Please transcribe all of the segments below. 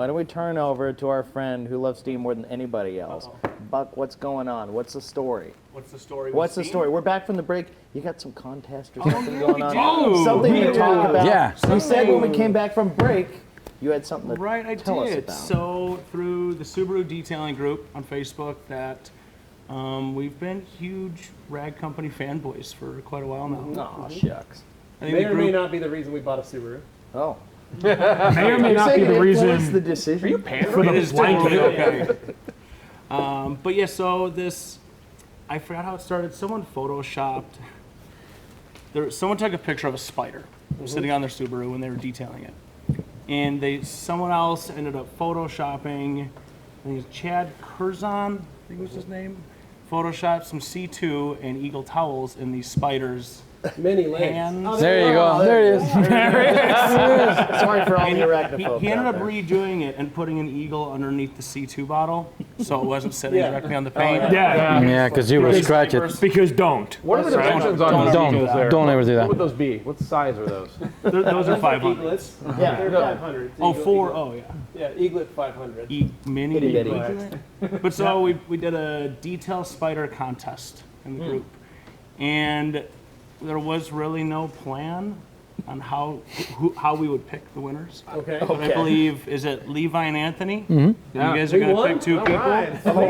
Why don't we turn over to our friend who loves Steam more than anybody else? Buck, what's going on? What's the story? What's the story? What's the story? We're back from the break. You got some contest or something going on? do. Something to talk about. Yeah. You said when we came back from break, you had something to tell us about. So through the Subaru detailing group on Facebook that we've been huge Rag Company fanboys for quite a while now. Aw, shucks. I think May the or may group- not be the reason we bought a Subaru. Oh. May or may not be the What's reason the decision? for the It is blanket. totally okay. But yeah, so I forgot how it started. Someone photoshopped. Someone took a picture of a spider sitting on their Subaru when they were detailing it, and someone else ended up photoshopping. I think it was Chad Curzon, I think was his name. Photoshopped some C2 and eagle towels in these spiders. Many legs. Hands. There you go. There it is. Sorry for all the arachnophobes He ended out up there. redoing it and putting an eagle underneath the C2 bottle, so it wasn't sitting directly on the paint. Yeah, because you will scratch it. Because don't. What are the dimensions on those eagles there? Don't ever do What would that. those be? What size are those? Those are 500. Eaglets. Yeah. They're 500. Oh, four. Oh, yeah. Yeah, eaglet 500. Mini. Itty bitty. But so we did a detail spider contest in the group, and there was really no plan on how we would pick the winners. Okay. But I believe, is it Levi and Anthony? Yeah. You guys are We going to won? pick two All people. right. No.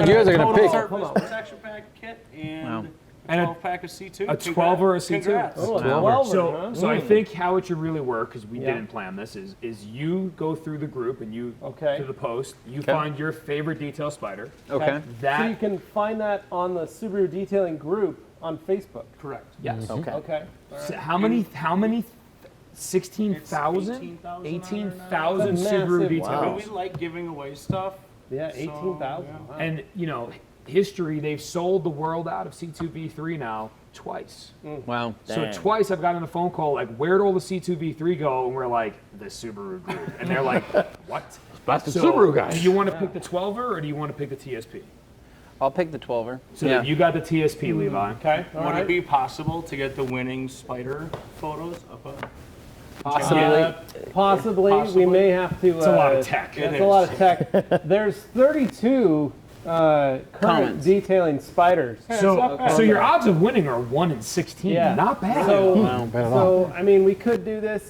You guys are gonna Total pick. surface protection pack kit and And a- 12-pack of C2. A 12 or a C2? Congrats. Oh, Wow. 12 So, huh? so I think how it should really work, because we Yeah. didn't plan this, is you go through the group and you Okay. to the post. You find your favorite detail spider. Okay. So you That can find that on the Subaru detailing group on Facebook. Correct. yes. Okay. Okay. So how many? 16,000? 18,000 That's Subaru massive. detail. I mean, we like giving away stuff. Yeah, So, 18,000. yeah. Wow. And you know, history, they've sold the world out of C2V3 now twice. Wow. So Dang. twice I've gotten a phone call like, where'd all the C2V3 go? And we're like, the Subaru group. And they're like, what? That's the So, Subaru guy. do you want to pick the 12er or do you want to pick the TSP? I'll pick the 12er. So Yeah. you got the TSP, Levi. Okay. All Would right. it be possible to get the winning spider photos of a Possibly. Possibly. We may have to. It's a lot of tech. That's a lot of tech. There's 32 current Comments. detailing spiders. So your odds of winning are 1 in 16. Yeah. Not bad. So, bad at all. so I mean, we could do this.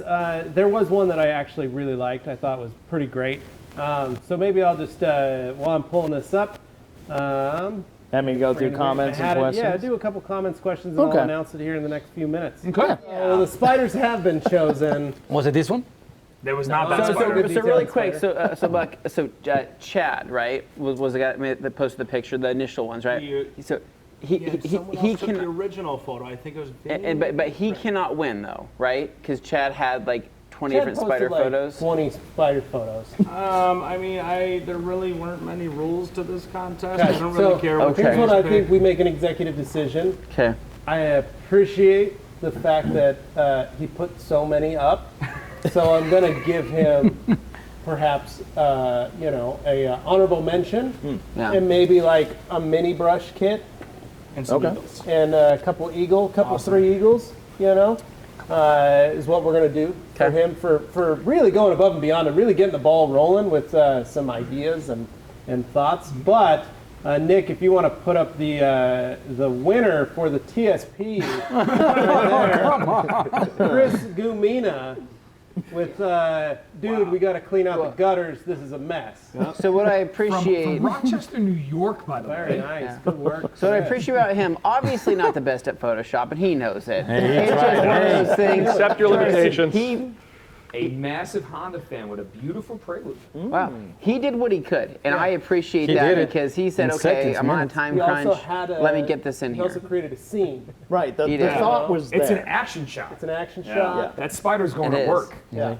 There was one that I actually really liked. I thought was pretty great. So maybe I'll just, while I'm pulling this up, Let me go through comments and questions. Yeah, do a couple comments, questions, and Okay. I'll announce it here in the next few minutes. Okay. So the spiders have been chosen. Was it this one? There was not No, that so- spider. so- really quick, Chad, right, was the guy that posted the picture, the initial ones, right? So someone else he took the can, original photo. I think it was. but he cannot win though, right? Because Chad had like 20 Chad different spider posted, like, photos. 20 spider photos. I mean, there really weren't many rules to this contest. Okay, I don't really so care what here's you what I pick. think we make an executive decision. Okay. I appreciate the fact that he put so many up, so I'm going to give him perhaps a honorable mention, Yeah. and maybe like a mini brush kit And some Okay. eagles. and a couple 3 eagles. Is what we're going to do for him for really going above and beyond and really getting the ball rolling with some ideas and thoughts. But Nick, if you want to put up the winner for the TSP, right there, Chris Gumina with dude, we got to clean out the gutters. This is a mess. So what I From appreciate, Rochester, New York, by the Very way. nice. Yeah. Good work. so what I appreciate about him, obviously not the best at Photoshop, and he knows it. Hey, It's just one of those things. Accept your limitations. A massive Honda fan with a beautiful Prelude. Wow, he did what he could, and I appreciate He that did it because he said, in "Okay, seconds, I'm on a minutes. time He also crunch. had Let me get this in He here." also created a scene. Right, the He did. thought was there. It's an action shot. It's an action Yeah. shot. That spider's going It to is. work. Yeah.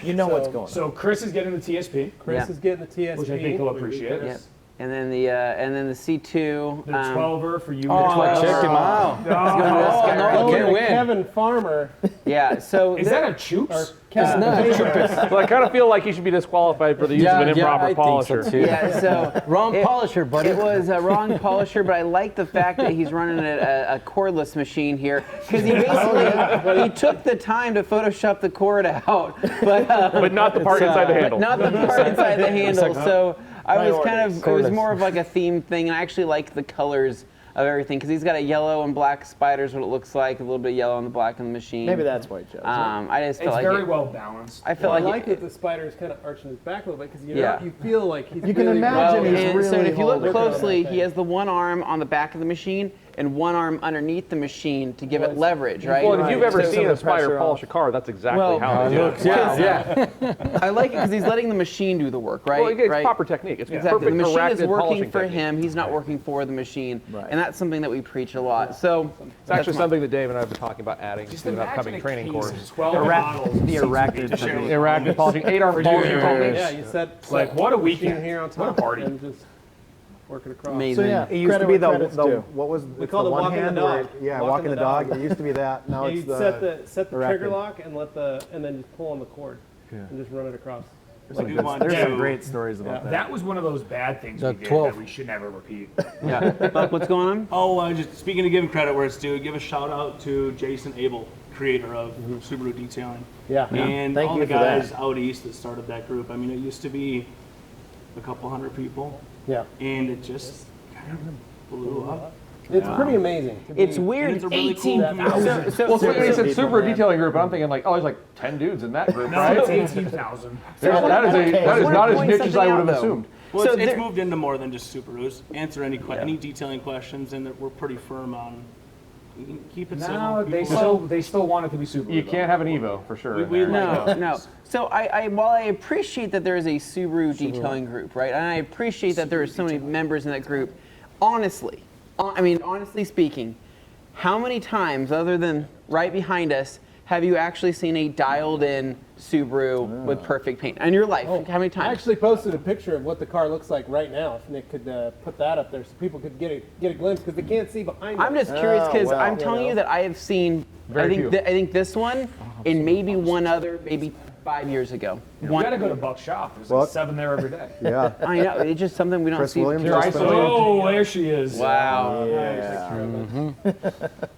You know what's going on. So Chris is getting the TSP, Chris Yeah. is getting the TSP. which I think he'll appreciate. Yeah. and then the C2. The 12er for you. Oh, check him out. Going can't to win. Kevin Farmer. Yeah. So Is that a Choops? So I kind of feel like he should be disqualified for the use of an improper I polisher. think so too. yeah. So Wrong polisher, buddy. it was a wrong polisher, but I like the fact that he's running a cordless machine here because he basically he took the time to Photoshop the cord out, But not the part inside the handle. not the part inside the handle. So I was kind of, it was Cordless. more of like a theme thing, and I actually like the colors of everything because he's got a yellow and black spiders, what it looks like, a little bit of yellow on the black on the machine. Maybe that's why he chose it. I just felt It's like very it, well balanced. I feel I like like it, that the spider is kind of arching his back a little bit because Yeah. you feel like he's You can really imagine well, he's and so really if you look holding closely, on he has the one arm on the back of the machine and one arm underneath the machine to give it leverage, right? Well, if you've ever Take some seen of a the pressure spider off. polish a car, that's exactly Well, how they do it. Yeah. I like it because he's letting the machine do the work, right? Well, it's right? proper technique. It's Exactly. perfect The machine is corrected working polishing for technique. him. He's not working for the machine, Right. and that's something that we preach a lot. So It's actually something that Dave and I have been talking about adding to an upcoming training course. 12 models. The arachnid polishing, 8-arm polishing techniques. Yeah, you set Like, what a machine weekend. here on What a top party. and just work it across. amazing. So yeah, It used credit to be where credit's due. what was We it's call the it one walking the hand dog. where yeah walking the dog. It used to be that. Now Yeah, it's you the set the trigger arachnid. lock and then just pull on the cord and just run it across. There's a good one There's some too. great stories about that. That was one of those bad things The we did 12. that we should never repeat. Yeah. Buck, what's going on? Oh, just speaking of giving credit where it's due, give a shout out to Jason Abel, creator of Subaru Detailing. Yeah. And Thank all you the for that. guys out east that started that group. I mean, it used to be a couple hundred people, Yeah. and it just kind of blew up. It's pretty amazing. to be- It's weird. And it's a really cool 18,000. community. Well, so when he said People, Subaru man. detailing group, I'm thinking like, oh, there's like 10 dudes in that group, No, right? it's 18,000. That is not as niche as I would have assumed. Well, So it's there- moved into more than just Subarus. Answer any detailing questions, and that we're pretty firm on keep it No, simple. they still want it to be Subaru. You can't have an Evo for sure. We in there. like No, no. So while I appreciate that there is a Subaru detailing group, right, and I appreciate that there are so many members in that group, honestly speaking, how many times, other than right behind us, have you actually seen a dialed-in Subaru with perfect paint in your life? How many I times? actually posted a picture of what the car looks like right now. If Nick could put that up there so people could get a glimpse because they can't see behind I'm us. just curious because well, I'm telling you that I have seen. Very few. I think this one and maybe one other, maybe 5 years ago. You gotta go to Buck's shop. There's like Buck? 7 there every day. Yeah. I know it's just something we don't Chris see. Williams. Here, I just saw- been- oh, there she is. Wow.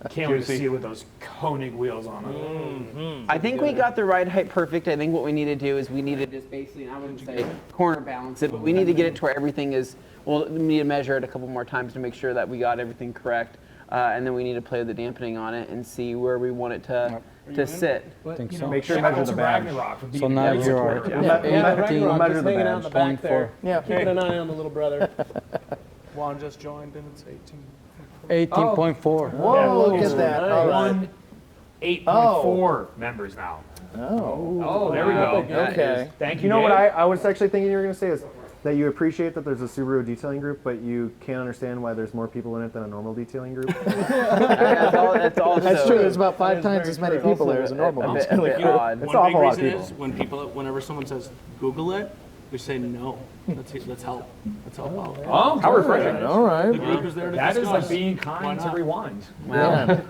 Can't wait to see it with those Koenig wheels on it. I think we got the ride height perfect. I think what we need to do is we need to just basically, and I wouldn't say corner balance it, but we need to get it to where everything is, well, we need to measure it a couple more times to make sure that we got everything correct. And then we need to play with the dampening on it and see where we want it to sit. think You so. know, Make sure you shout measure out the to badge. Ragnarok for being So a now great you are- supporter. Yeah, We'll Ragnarok measure just the hanging out in badge. the back there, Yeah. keeping an eye on the little brother. Juan just joined, and it's 18. 18.4. Whoa, look at that. All right. 8.4 members now. Oh, there we go. Okay. Thank you. You know what Dave. I was actually thinking you were going to say is that you appreciate that there's a Subaru detailing group, but you can't understand why there's more people in it than a normal detailing group. That's also That's true. There's about 5 That is times very as many true. people there as a normal a one. bit odd. It's One an big awful lot of reason people. is whenever someone says Google it, we say no. Let's help. Let's help out. Oh, How refreshing. All right. The group is there to that is discuss. like being Why kind to not? rewind. Wow. Yeah.